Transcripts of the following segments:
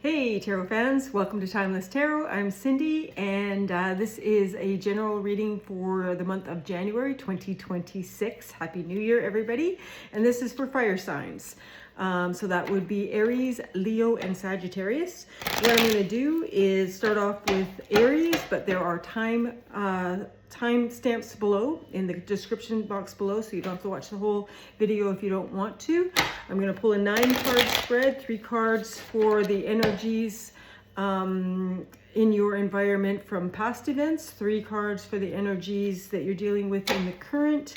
Hey Tarot fans, welcome to Timeless Tarot. I'm Cindy and this is a general reading for the month of January 2026. Happy New Year everybody. And this is for fire signs. So that would be Aries, Leo, and Sagittarius. What I'm going to do is start off with Aries, but there are time stamps below in the description box below, so you don't have to watch the whole video if you don't want to. I'm going to pull a 9-card spread, 3 cards for the energies in your environment from past events, 3 cards for the energies that you're dealing with in the current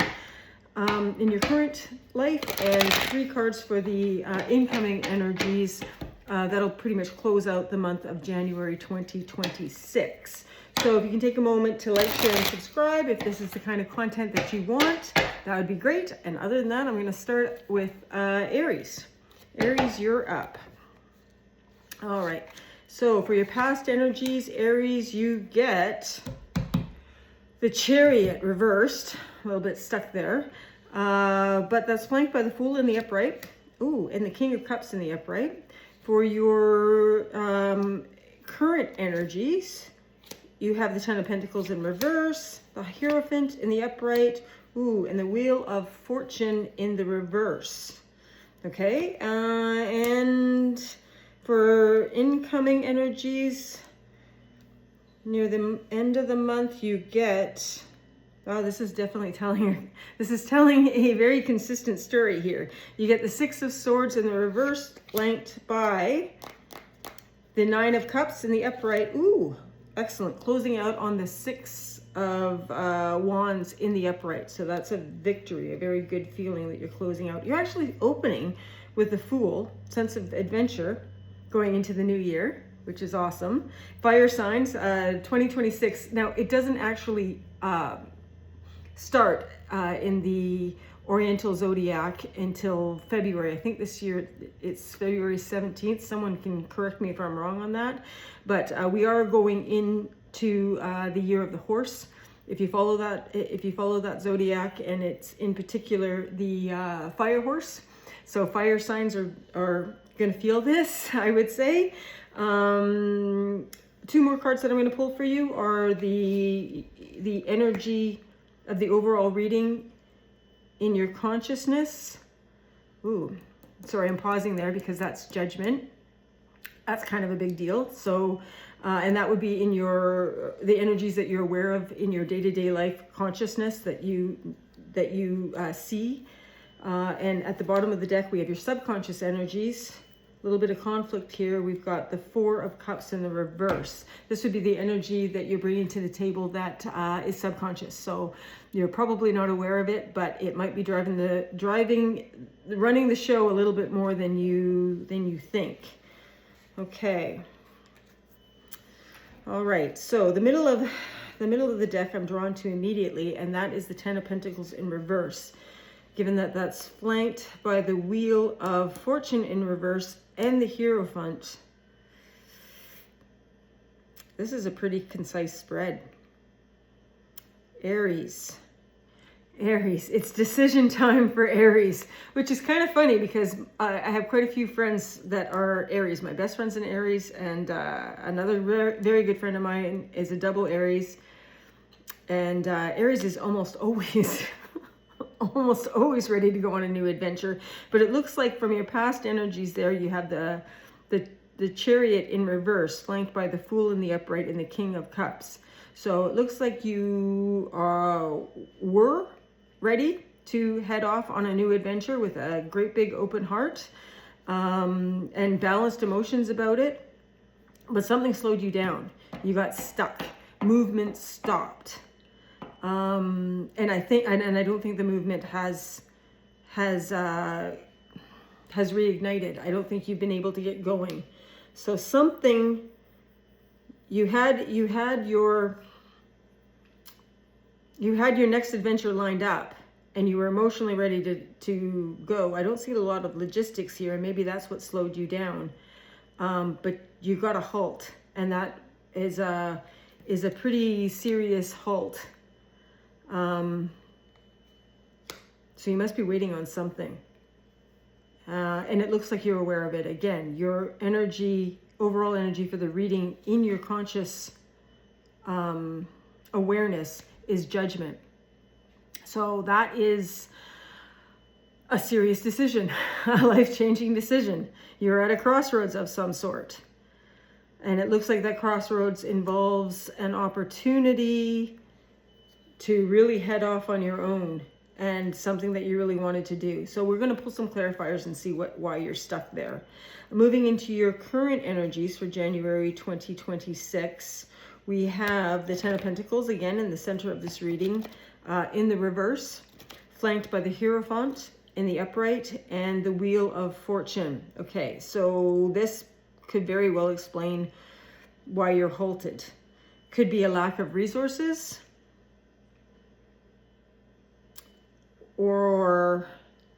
in your current life, and 3 cards for the incoming energies that'll pretty much close out the month of January 2026. So if you can take a moment to like, share, and subscribe if this is the kind of content that you want, that would be great. And other than that, I'm going to start with Aries. Aries, you're up. All right. So for your past energies, Aries, you get the Chariot reversed, a little bit stuck there, but that's flanked by the Fool in the upright. Ooh, and the King of Cups in the upright. For your current energies, you have the Ten of Pentacles in reverse, the Hierophant in the upright, ooh, and the Wheel of Fortune in the reverse. Okay, and for incoming energies, near the end of the month, you get, oh, this is definitely telling a very consistent story here. You get the 6 of Swords in the reverse, flanked by the 9 of Cups in the upright. Ooh, excellent. Closing out on the 6 of Wands in the upright. So that's a victory, a very good feeling that you're closing out. You're actually opening with the Fool, sense of adventure going into the new year, which is awesome. Fire signs, 2026. Now, it doesn't actually start in the Oriental Zodiac until February. I think this year it's February 17th. Someone can correct me if I'm wrong on that. But we are going into the year of the horse. If you follow that zodiac, and it's in particular the fire horse. So fire signs are going to feel this, I would say. 2 more cards that I'm going to pull for you are the energy of the overall reading in your consciousness. Ooh, sorry, I'm pausing there because that's Judgment. That's kind of a big deal. So, and that would be in the energies that you're aware of in your day-to-day life consciousness that you see. And at the bottom of the deck, we have your subconscious energies. A little bit of conflict here. We've got the 4 of Cups in the reverse. This would be the energy that you're bringing to the table that is subconscious. So you're probably not aware of it, but it might be running the show a little bit more than you think. Okay. All right. So the middle of the deck I'm drawn to immediately, and that is the 10 of Pentacles in reverse. Given that that's flanked by the Wheel of Fortune in reverse and the Hierophant, this is a pretty concise spread. Aries, it's decision time for Aries, which is kind of funny because I have quite a few friends that are Aries. My best friend's an Aries, and another very good friend of mine is a double Aries. And Aries is almost always ready to go on a new adventure. But it looks like from your past energies there, you have the Chariot in reverse, flanked by the Fool in the upright and the King of Cups. So it looks like you were ready to head off on a new adventure with a great big open heart and balanced emotions about it. But something slowed you down. You got stuck. Movement stopped. And I think, and I don't think the movement has reignited. I don't think you've been able to get going. So something, you had your next adventure lined up, and you were emotionally ready to go. I don't see a lot of logistics here, and maybe that's what slowed you down. But you got a halt, and that is a pretty serious halt. So you must be waiting on something. And it looks like you're aware of it. Again, your energy, overall energy for the reading in your conscious awareness is judgment. So that is a serious decision, a life-changing decision. You're at a crossroads of some sort. And it looks like that crossroads involves an opportunity to really head off on your own and something that you really wanted to do. So we're going to pull some clarifiers and see why you're stuck there. Moving into your current energies for January 2026, we have the Ten of Pentacles again in the center of this reading, in the reverse, flanked by the Hierophant in the upright and the Wheel of Fortune. Okay, so this could very well explain why you're halted. Could be a lack of resources, or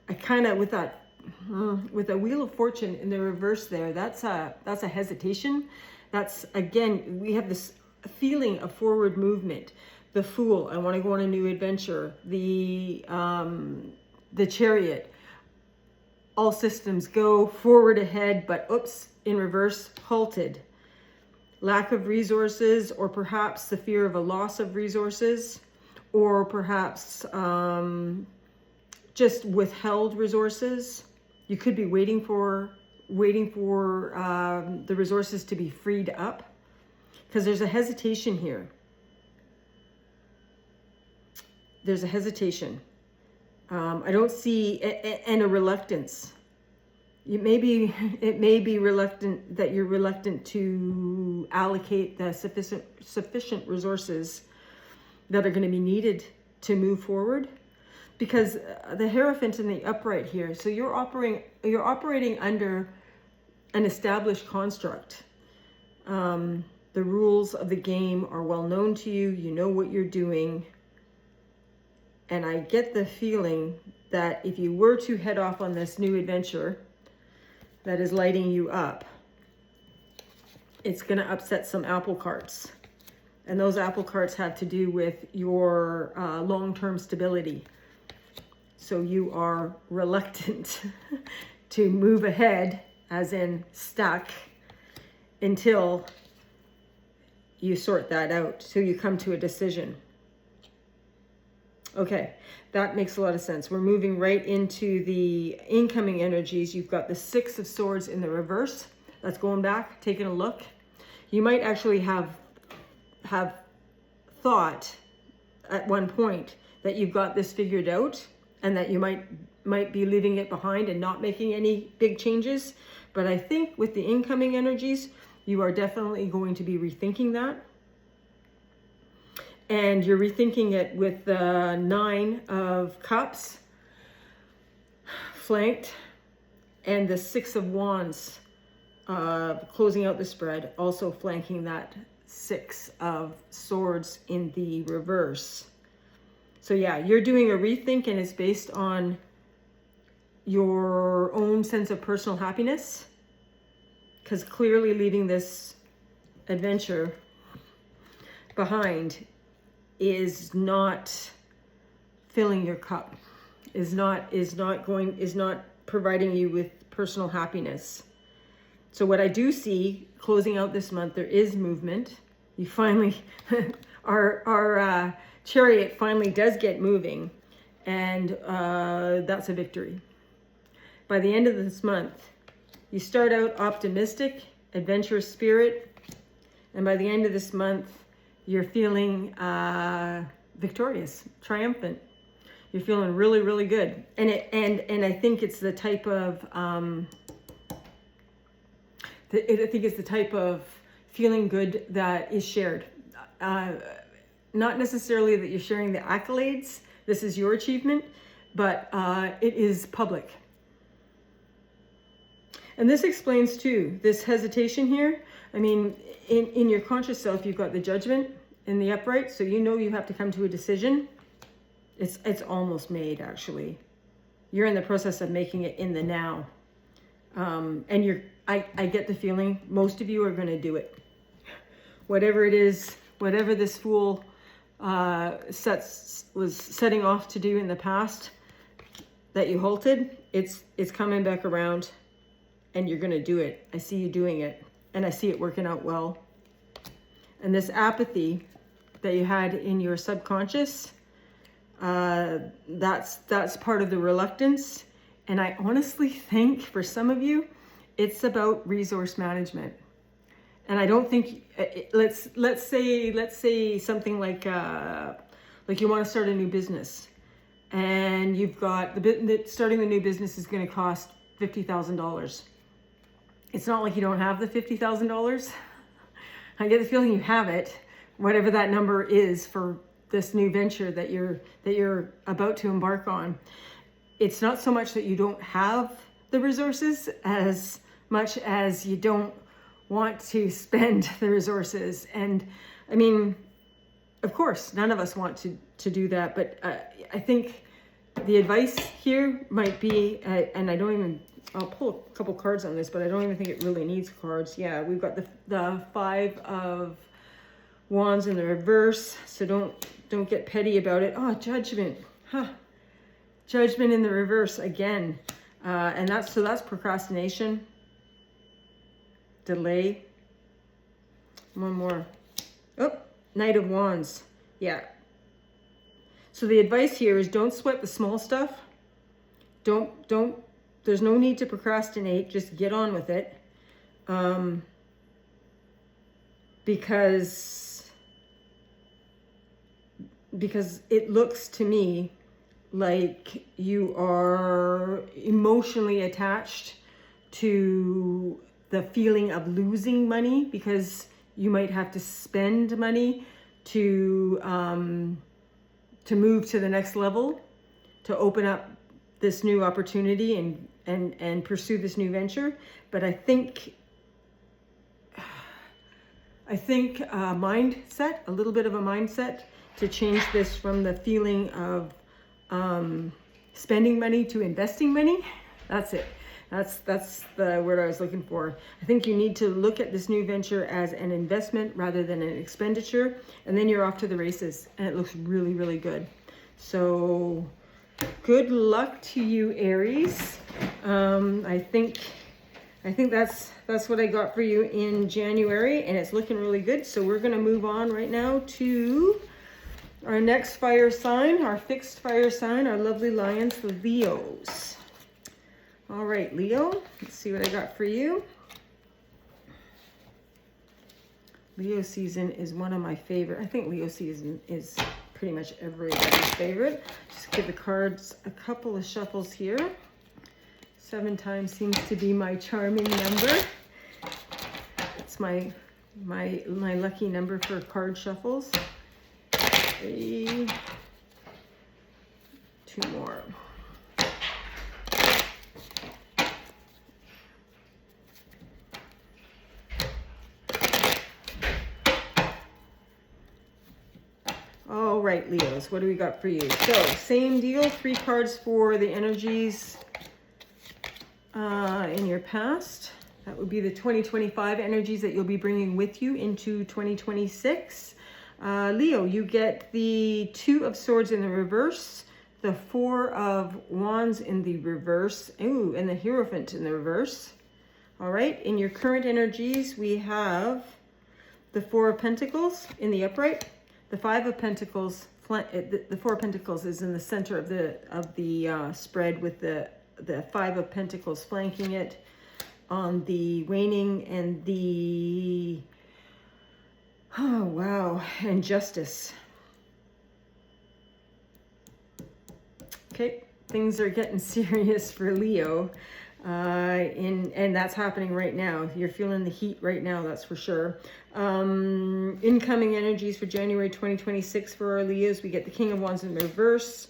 I kind of, with a Wheel of Fortune in the reverse there, that's a hesitation. That's, again, we have this feeling of forward movement. The Fool, I want to go on a new adventure. The Chariot, all systems go, forward ahead, but oops, in reverse, halted. Lack of resources, or perhaps the fear of a loss of resources, or perhaps just withheld resources. You could be waiting for the resources to be freed up, because there's a hesitation here. There's a hesitation. I don't see, and a reluctance. It may be reluctant, that you're reluctant to allocate the sufficient resources that are going to be needed to move forward, because the Hierophant in the upright here. So you're operating under an established construct. The rules of the game are well known to you. You know what you're doing. And I get the feeling that if you were to head off on this new adventure that is lighting you up, it's going to upset some apple carts. And those apple carts have to do with your long-term stability. So you are reluctant to move ahead, as in stuck, until you sort that out, so you come to a decision. Okay, that makes a lot of sense. We're moving right into the incoming energies. You've got the Six of Swords in the reverse. That's going back, taking a look. You might actually have thought at one point that you've got this figured out, and that you might be leaving it behind and not making any big changes. But I think with the incoming energies, you are definitely going to be rethinking that. And you're rethinking it with the Nine of Cups flanked, and the Six of Wands closing out the spread, also flanking that Six of Swords in the reverse. So yeah, you're doing a rethink, and it's based on your own sense of personal happiness, because clearly leaving this adventure behind is not filling your cup, is not providing you with personal happiness. So what I do see closing out this month, there is movement. You finally, our Chariot finally does get moving, and that's a victory. By the end of this month, you start out optimistic, adventurous spirit, and by the end of this month, you're feeling victorious, triumphant. You're feeling really, really good. And I think it's the type of feeling good that is shared. Not necessarily that you're sharing the accolades. This is your achievement, but it is public. And this explains too, this hesitation here. I mean, in your conscious self, you've got the Judgment in the upright, so you know you have to come to a decision. It's almost made, actually. You're in the process of making it in the now. And I get the feeling most of you are going to do it. Whatever it is, whatever this Fool was setting off to do in the past that you halted, it's coming back around, and you're going to do it. I see you doing it, and I see it working out well. And this apathy that you had in your subconscious, that's part of the reluctance. And I honestly think for some of you, it's about resource management. And I don't think, let's say something like you want to start a new business, and you've got starting the new business is going to cost $50,000. It's not like you don't have the $50,000. I get the feeling you have it, whatever that number is for this new venture that you're about to embark on. It's not so much that you don't have the resources as much as you don't want to spend the resources. And I mean, of course, none of us want to do that, but I think the advice here might be, and I'll pull a couple cards on this, but I don't even think it really needs cards. Yeah, we've got the 5 of Wands in the reverse, so don't get petty about it. Oh, Judgment, Judgment in the reverse again, and that's procrastination, delay. One more. Oh, Knight of Wands. Yeah. So the advice here is don't sweat the small stuff. There's no need to procrastinate. Just get on with it. Because it looks to me like you are emotionally attached to the feeling of losing money, because you might have to spend money to move to the next level, to open up this new opportunity and pursue this new venture. But I think mindset, a little bit of a mindset to change this from the feeling of spending money to investing money. That's it. That's the word I was looking for. I think you need to look at this new venture as an investment rather than an expenditure, and then you're off to the races, and it looks really, really good. So good luck to you, Aries. I think that's what I got for you in January, and it's looking really good. So we're going to move on right now to our next fire sign, our fixed fire sign, our lovely lions, the Leos. All right, Leo, let's see what I got for you. Leo season is one of my favorite. I think Leo season is pretty much everybody's favorite. Just give the cards a couple of shuffles here. 7 times seems to be my charming number. It's my lucky number for card shuffles. 3, 2 more. All right, Leos, what do we got for you? So same deal, 3 cards for the energies in your past. That would be the 2025 energies that you'll be bringing with you into 2026. Leo, you get the 2 of Swords in the reverse, the 4 of Wands in the reverse, ooh, and the Hierophant in the reverse. All right, in your current energies, we have the 4 of Pentacles in the upright, the 5 of Pentacles, the 4 of Pentacles is in the center of the spread, with the 5 of Pentacles flanking it on the waning, and the, oh wow, and Justice. Okay, things are getting serious for Leo, and that's happening right now. You're feeling the heat right now, that's for sure. Incoming energies for January 2026 for our Leos, we get the King of Wands in the reverse,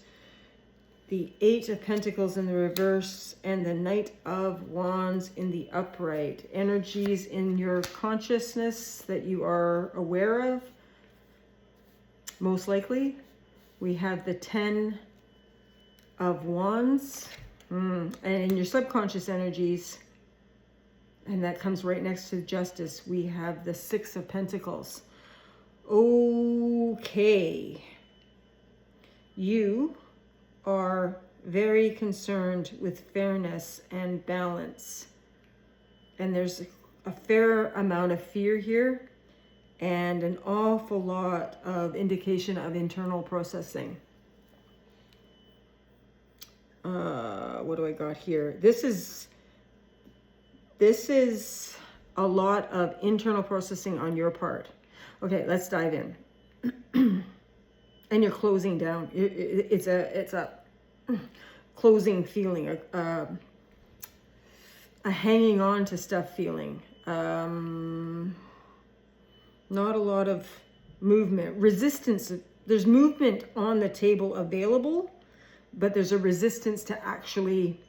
the 8 of Pentacles in the reverse, and the Knight of Wands in the upright. Energies in your consciousness that you are aware of, most likely. We have the 10 of Wands, and in your subconscious energies, and that comes right next to Justice, we have the 6 of Pentacles. Okay. You are very concerned with fairness and balance. And there's a fair amount of fear here and an awful lot of indication of internal processing. What do I got here? This is a lot of internal processing on your part. Okay, let's dive in. And you're closing down. It's a closing feeling, a hanging on to stuff feeling. Not a lot of movement, resistance. There's movement on the table available, but there's a resistance to actually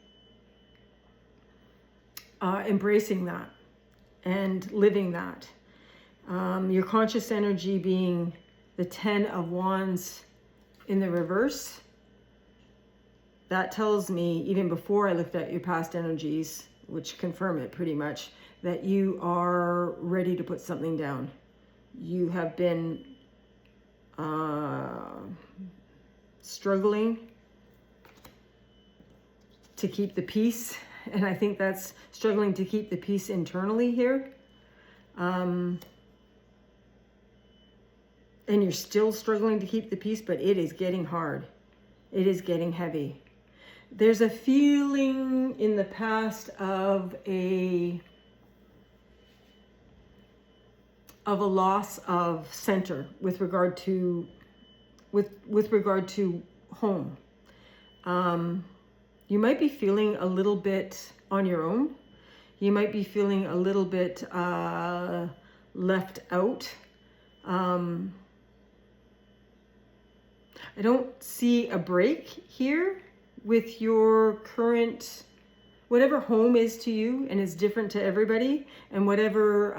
embracing that and living that. Your conscious energy being the 10 of Wands in the reverse. That tells me, even before I looked at your past energies, which confirm it pretty much, that you are ready to put something down. You have been struggling to keep the peace. And I think that's struggling to keep the peace internally here. And you're still struggling to keep the peace, but it is getting hard. It is getting heavy. There's a feeling in the past of a loss of center with regard to home. You might be feeling a little bit on your own. You might be feeling a little bit left out. I don't see a break here with your current, whatever home is to you and is different to everybody, and whatever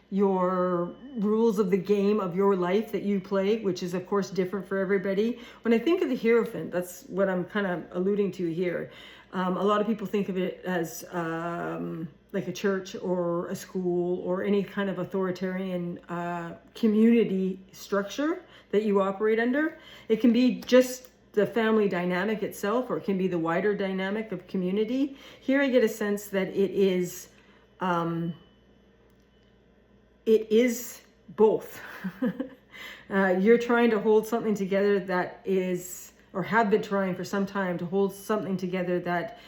your rules of the game of your life that you play, which is of course different for everybody. When I think of the Hierophant, that's what I'm kind of alluding to here. A lot of people think of it as like a church or a school or any kind of authoritarian community structure that you operate under. It can be just the family dynamic itself, or it can be the wider dynamic of community. Here I get a sense that it is both. You're trying to hold something together that is, or have been trying for some time to hold something together that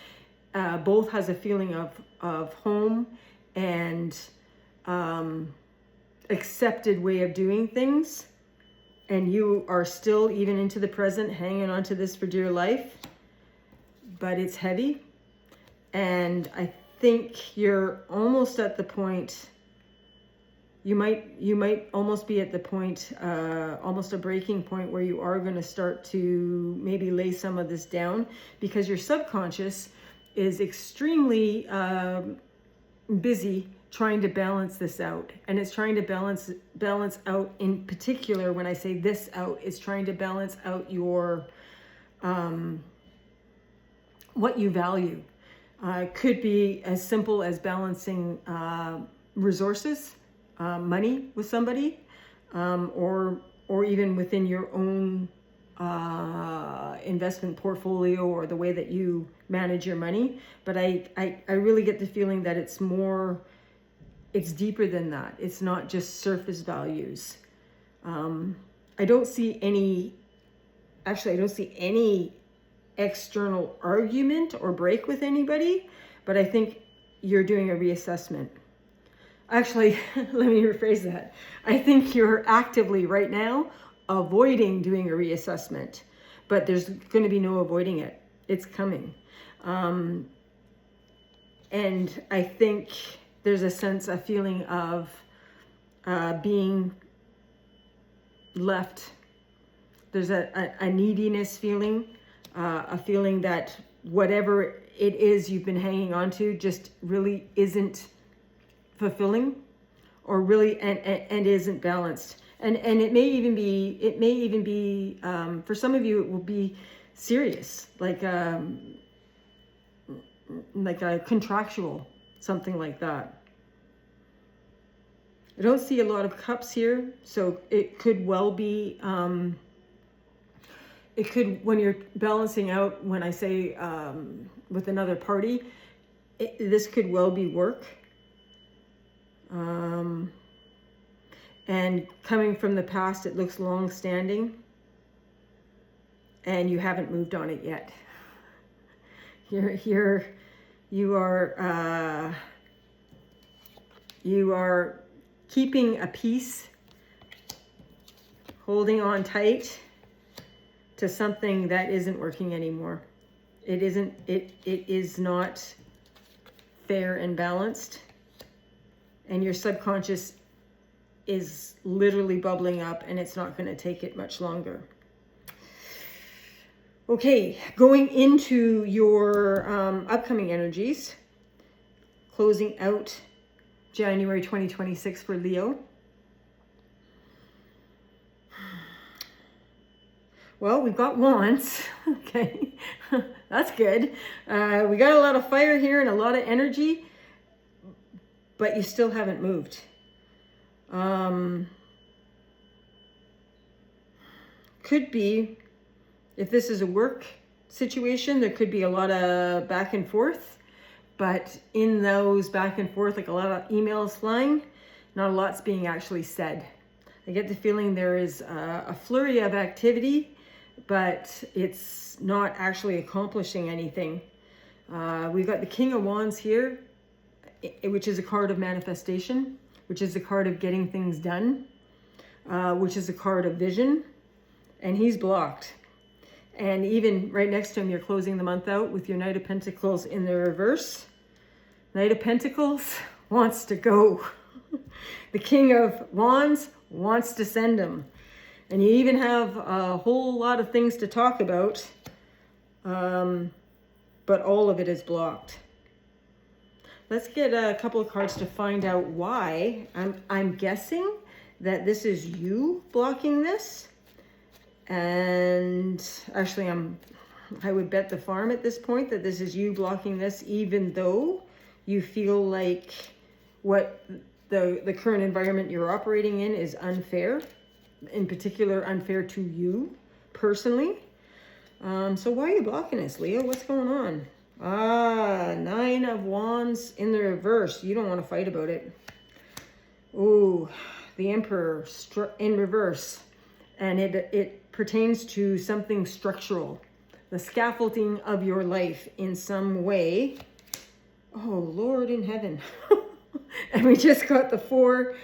both has a feeling of home and accepted way of doing things. And you are still, even into the present, hanging on to this for dear life. But it's heavy. And I think you're almost at the point, you might almost be at the point, almost a breaking point, where you are going to start to maybe lay some of this down, because your subconscious is extremely busy trying to balance this out. And it's trying to balance out, in particular, when I say this out, it's trying to balance out your what you value. It could be as simple as balancing resources, money with somebody, or even within your own investment portfolio, or the way that you manage your money. But I really get the feeling that it's more, it's deeper than that. It's not just surface values. I don't see any external argument or break with anybody, but I think you're doing a reassessment. Actually, let me rephrase that. I think you're actively right now avoiding doing a reassessment, but there's going to be no avoiding it. It's coming. And I think there's a feeling of being left. There's a neediness feeling, a feeling that whatever it is you've been hanging on to just really isn't fulfilling, or really and isn't balanced. And it may even be for some of you, it will be serious, like a contractual, something like that. I don't see a lot of cups here, so it could well be it could, when you're balancing out, when I say with another party, this could well be work. And coming from the past, it looks long-standing, and you haven't moved on it yet. You are keeping a peace, holding on tight to something that isn't working anymore. It is not fair and balanced, and your subconscious is literally bubbling up, and it's not going to take it much longer. Okay, going into your upcoming energies, closing out January 2026 for Leo. Well, we've got wands. Okay, that's good. We got a lot of fire here and a lot of energy, but you still haven't moved. Could be, if this is a work situation, there could be a lot of back and forth, but in those back and forth, like a lot of emails flying, not a lot's being actually said. I get the feeling there is a flurry of activity, but it's not actually accomplishing anything. We've got the King of Wands here, which is a card of manifestation, which is a card of getting things done, which is a card of vision, and he's blocked. And even right next to him, you're closing the month out with your Knight of Pentacles in the reverse. Knight of Pentacles wants to go. The King of Wands wants to send him. And you even have a whole lot of things to talk about, but all of it is blocked. Let's get a couple of cards to find out why. I'm guessing that this is you blocking this. And actually, I would bet the farm at this point that this is you blocking this, even though you feel like what the current environment you're operating in is unfair, in particular unfair to you personally. So why are you blocking this, Leo? What's going on? Nine of Wands in the reverse. You don't want to fight about it. Ooh, the Emperor in reverse. And it pertains to something structural. The scaffolding of your life in some way. Oh, Lord in heaven. And we just got the Four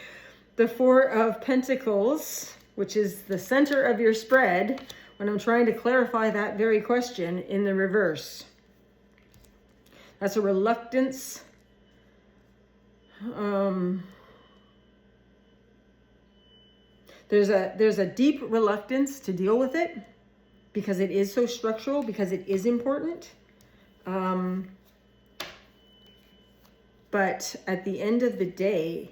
of Pentacles, which is the center of your spread, when I'm trying to clarify that very question in the reverse. That's a reluctance. There's a deep reluctance to deal with it because it is so structural, because it is important. But at the end of the day,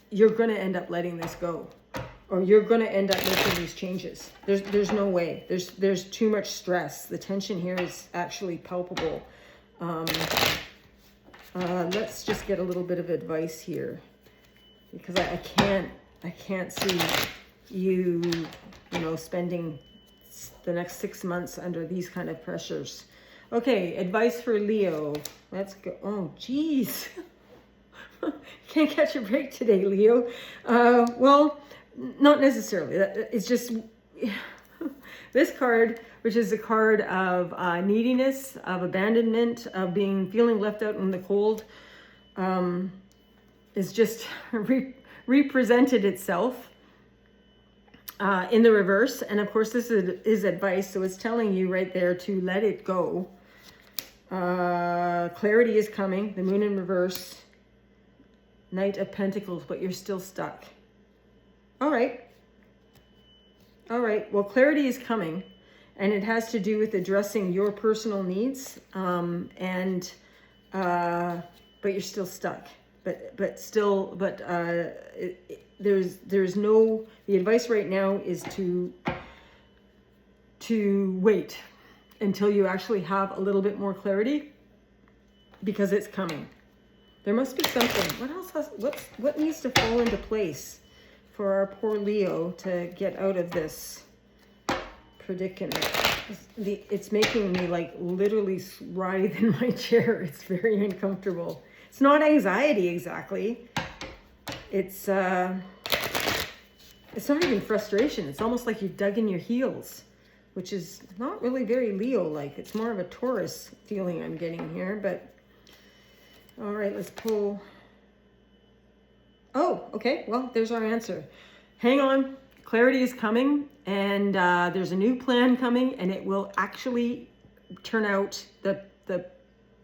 you're going to end up letting this go, or you're going to end up making these changes. There's no way. There's too much stress. The tension here is actually palpable. Let's just get a little bit of advice here, because I can't see you spending the next 6 months under these kind of pressures. Okay, advice for Leo. Let's go. Oh, geez. Can't catch a break today, Leo. Well, not necessarily. It's just this card, which is a card of neediness, of abandonment, of feeling left out in the cold, is just represented itself in the reverse. And of course, this is advice, so it's telling you right there to let it go. Clarity is coming. The Moon in reverse. Knight of Pentacles, but you're still stuck. All right. Well, clarity is coming, and it has to do with addressing your personal needs. But you're still stuck. There's no. The advice right now is to wait until you actually have a little bit more clarity, because it's coming. There must be something. What needs to fall into place for our poor Leo to get out of this? predicament. It's making me like literally writhe in my chair. It's very uncomfortable. It's not anxiety exactly. It's not even frustration. It's almost like you've dug in your heels, which is not really very Leo-like. It's more of a Taurus feeling I'm getting here, but all right, let's pull. Oh, okay, well, there's our answer. Hang on, clarity is coming, and there's a new plan coming, and it will actually turn out, the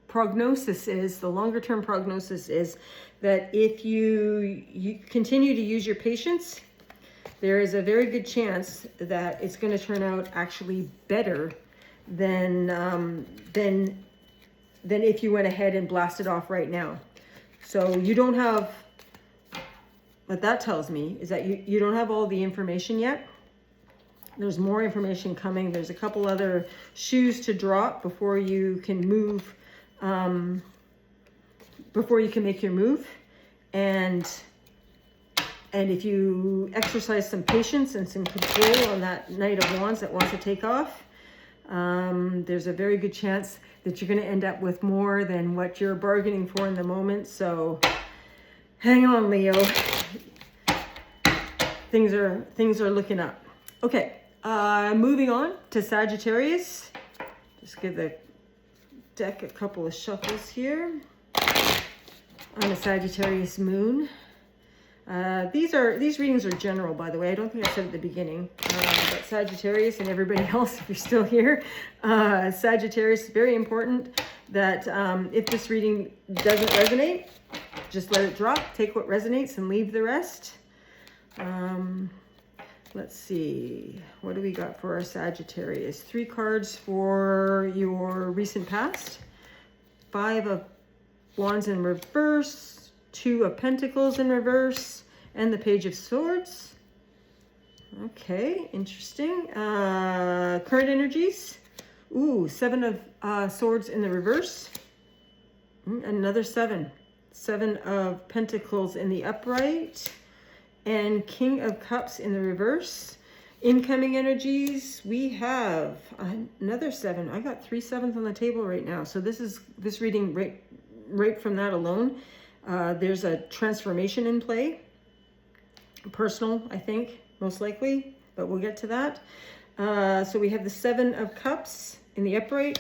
prognosis is, the longer term prognosis is that if you continue to use your patience, there is a very good chance that it's going to turn out actually better than if you went ahead and blasted off right now. So you don't have, what that tells me is that you don't have all the information yet. There's more information coming. There's a couple other shoes to drop before you can move, before you can make your move. And if you exercise some patience and some control on that Knight of Wands that wants to take off, there's a very good chance that you're going to end up with more than what you're bargaining for in the moment. So hang on, Leo. Things are looking up. Okay, moving on to Sagittarius. Just give the deck a couple of shuffles here. On a Sagittarius moon. These readings are general, by the way. I don't think I said at the beginning, but Sagittarius and everybody else, if you're still here, Sagittarius, very important that if this reading doesn't resonate, just let it drop. Take what resonates and leave the rest. Let's see, what do we got for our Sagittarius? 3 cards for your recent past. 5 of Wands in reverse, 2 of Pentacles in reverse, and the Page of Swords. Okay, interesting. Current energies. Ooh, 7 of Swords in the reverse. Another 7. 7 of Pentacles in the upright. And King of Cups in the reverse. Incoming energies, we have another 7. I got 3 7s on the table right now. So this reading right from that alone. There's a transformation in play. Personal, I think, most likely, but we'll get to that. So we have the 7 of Cups in the upright,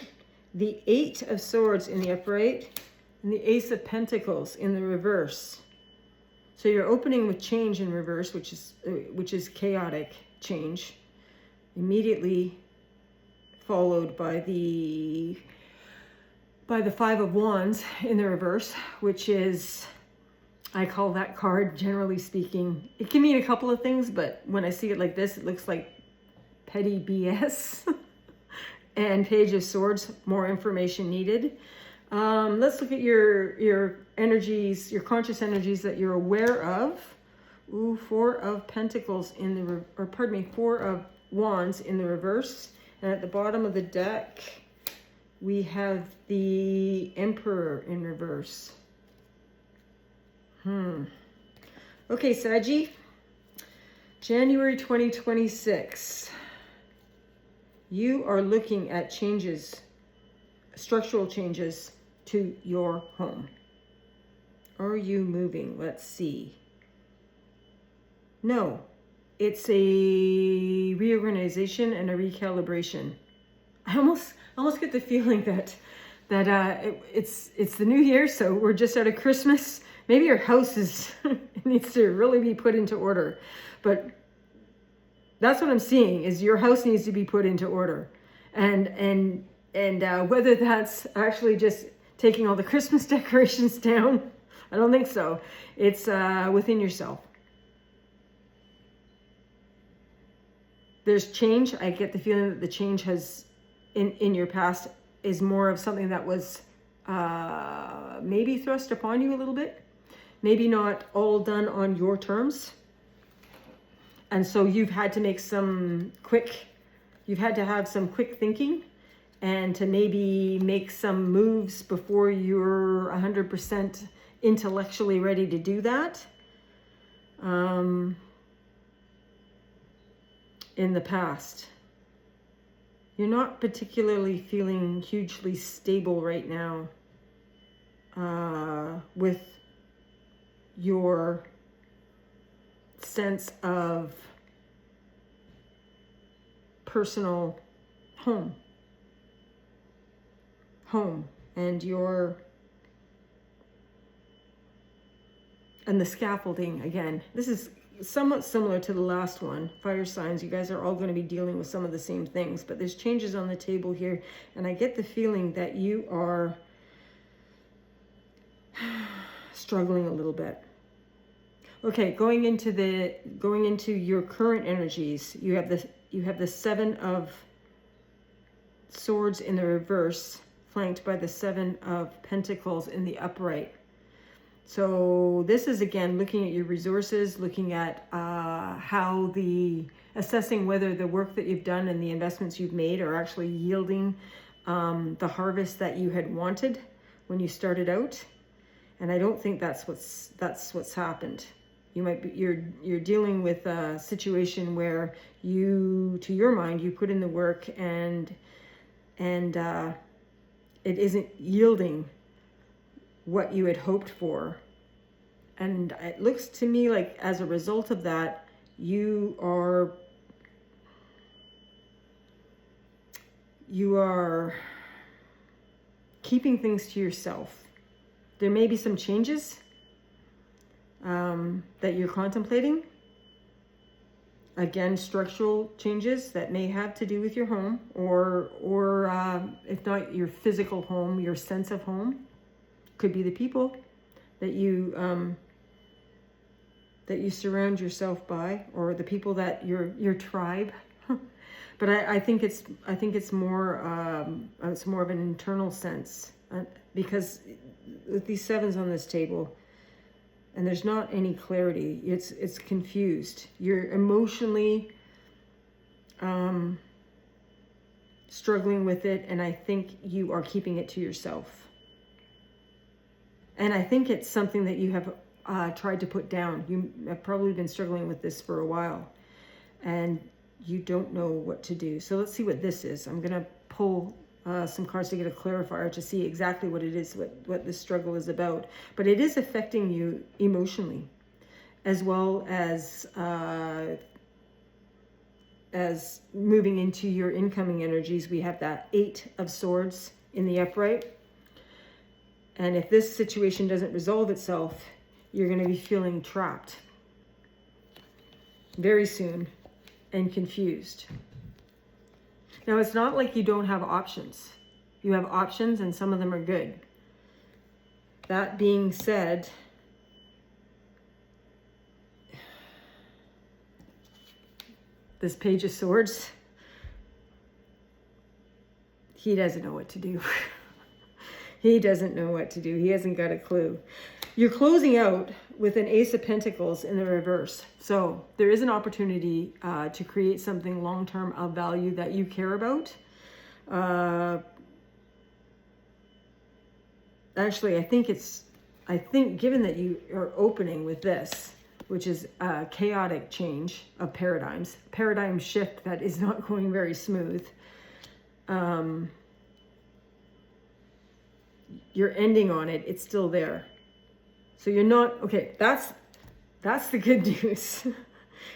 the 8 of Swords in the upright, and the Ace of Pentacles in the reverse. So you're opening with change in reverse, which is chaotic change, immediately followed by the 5 of Wands in the reverse, which is, I call that card, generally speaking, it can mean a couple of things, but when I see it like this, it looks like petty BS. And Page of Swords, more information needed. Let's look at your energies, your conscious energies that you're aware of. Ooh, 4 of Pentacles in the, 4 of Wands in the reverse. And at the bottom of the deck, we have the Emperor in reverse. Okay, Saggy. January 2026. You are looking at changes, structural changes to your home. Are you moving? Let's see. No, it's a reorganization and a recalibration. I almost get the feeling that it's the new year, so we're just out of Christmas. Maybe your house needs to really be put into order, but that's what I'm seeing is your house needs to be put into order, and whether that's actually just taking all the Christmas decorations down, I don't think so. It's within yourself. There's change. I get the feeling that the change has in your past is more of something that was maybe thrust upon you a little bit, maybe not all done on your terms. And so you've had to make you've had to have some quick thinking and to maybe make some moves before you're 100% intellectually ready to do that. In the past. you're not particularly feeling hugely stable right now with your sense of personal home and the scaffolding. Again, this is somewhat similar to the last one. Fire signs, you guys are all going to be dealing with some of the same things, but there's changes on the table here, and I get the feeling that you are struggling a little bit. Okay, going into your current energies, you have the Seven of Swords in the reverse, flanked by the Seven of Pentacles in the upright. So this is, again, looking at your resources, looking at assessing whether the work that you've done and the investments you've made are actually yielding the harvest that you had wanted when you started out. And I don't think that's what's happened. You're dealing with a situation where to your mind, you put in the work and it isn't yielding what you had hoped for. And it looks to me like as a result of that, you are keeping things to yourself. There may be some changes that you're contemplating. Again, structural changes that may have to do with your home, or if not your physical home, your sense of home. Could be the people that you surround yourself by, or the people that your tribe. But I think it's more of an internal sense, because with these sevens on this table, and there's not any clarity. It's confused. You're emotionally struggling with it, and I think you are keeping it to yourself. And I think it's something that you have tried to put down. You have probably been struggling with this for a while, and you don't know what to do. So let's see what this is. I'm going to pull some cards to get a clarifier to see exactly what it is, what this struggle is about. But it is affecting you emotionally, as well as moving into your incoming energies. We have that Eight of Swords in the upright. And if this situation doesn't resolve itself, you're going to be feeling trapped very soon and confused. Now, it's not like you don't have options. You have options, and some of them are good. That being said, this Page of Swords, he doesn't know what to do. He doesn't know what to do. He hasn't got a clue. You're closing out with an Ace of Pentacles in the reverse. So there is an opportunity to create something long-term of value that you care about. Actually, I think given that you are opening with this, which is a chaotic change of paradigms, paradigm shift that is not going very smooth, you're ending on it. It's still there. So you're not, okay, that's the good news.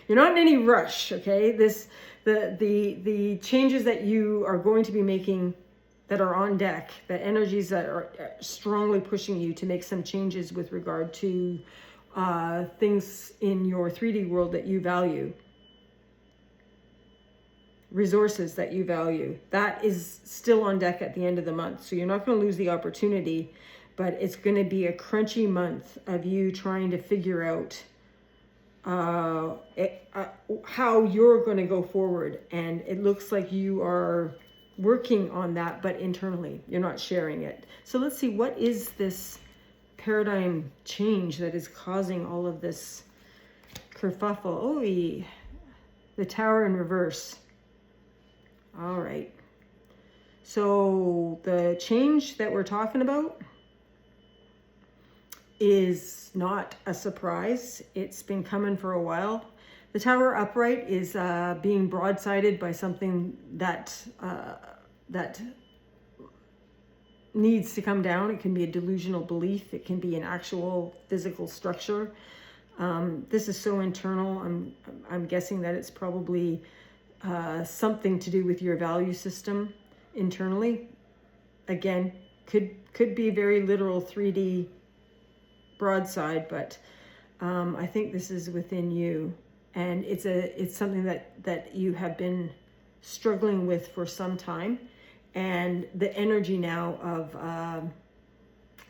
You're not in any rush, okay? The changes that you are going to be making that are on deck, the energies that are strongly pushing you to make some changes with regard to things in your 3D world that you value, resources that you value, that is still on deck at the end of the month. So you're not going to lose the opportunity, but it's going to be a crunchy month of you trying to figure out how you're going to go forward. And it looks like you are working on that, but internally, you're not sharing it. So let's see, what is this paradigm change that is causing all of this kerfuffle? Oh, the Tower in reverse. All right. So the change that we're talking about is not a surprise. It's been coming for a while. The Tower upright is being broadsided by something that that needs to come down. It can be a delusional belief. It can be an actual physical structure. This is so internal. I'm guessing that it's probably something to do with your value system internally. Again, could be very literal 3D broadside, but I think this is within you, and it's something that you have been struggling with for some time, and the energy now of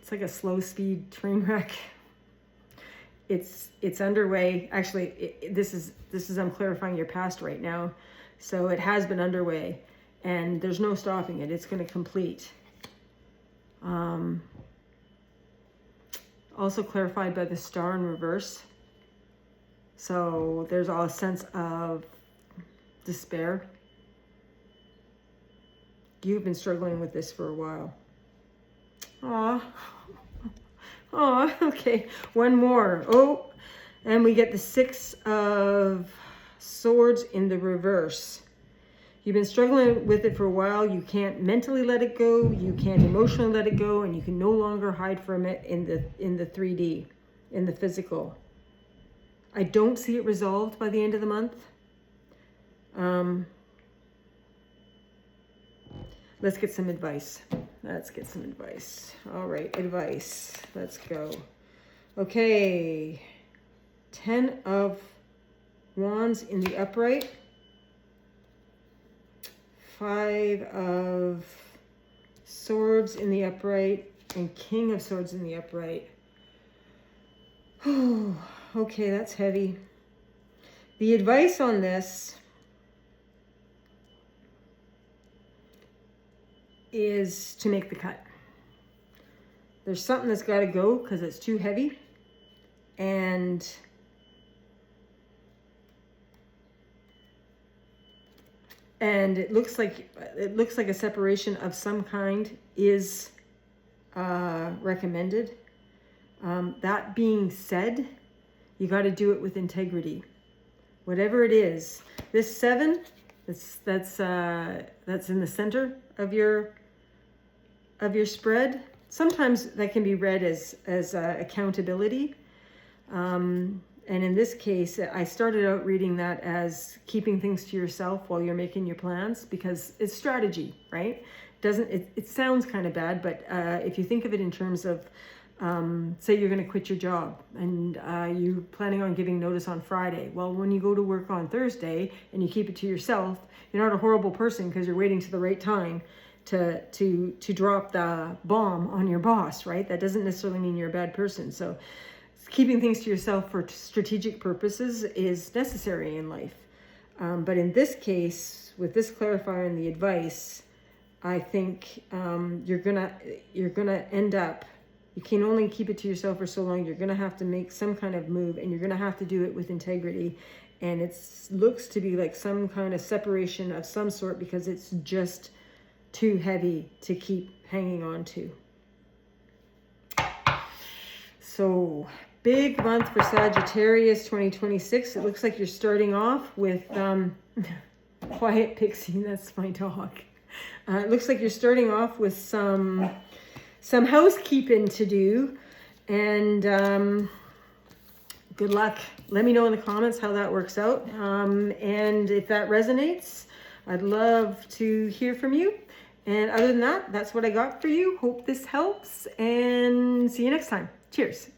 it's like a slow speed train wreck. It's underway. Actually, this is I'm clarifying your past right now, so it has been underway, and there's no stopping it. It's going to complete. Also clarified by the star in reverse. So there's all a sense of despair. You've been struggling with this for a while. Oh, okay. One more. Oh, and we get the 6 of Swords in the reverse. You've been struggling with it for a while. You can't mentally let it go. You can't emotionally let it go, and you can no longer hide from it in the 3D, in the physical. I don't see it resolved by the end of the month. Let's get some advice. Let's get some advice. All right, advice. Let's go. Okay. 10 of Wands in the upright. 5 of Swords in the upright. And King of Swords in the upright. Oh, okay, that's heavy. The advice on this is to make the cut. There's something that's got to go because it's too heavy, and it looks like a separation of some kind is recommended. That being said, you got to do it with integrity. Whatever it is, this 7 that's in the center of your spread. Sometimes that can be read as accountability. And in this case, I started out reading that as keeping things to yourself while you're making your plans, because it's strategy, right? It sounds kind of bad, but if you think of it in terms of, say you're going to quit your job and you're planning on giving notice on Friday. Well, when you go to work on Thursday and you keep it to yourself, you're not a horrible person because you're waiting to the right time to drop the bomb on your boss, right? That doesn't necessarily mean you're a bad person. So keeping things to yourself for strategic purposes is necessary in life. But in this case, with this clarifier and the advice, I think you're gonna end up, you can only keep it to yourself for so long. You're gonna have to make some kind of move, and you're gonna have to do it with integrity. And it looks to be like some kind of separation of some sort, because it's just too heavy to keep hanging on to. So big month for Sagittarius 2026. It looks like you're starting off with Quiet Pixie, that's my dog. It looks like you're starting off with some housekeeping to do, and good luck. Let me know in the comments how that works out, and if that resonates, I'd love to hear from you. And other than that, that's what I got for you. Hope this helps, and see you next time. Cheers.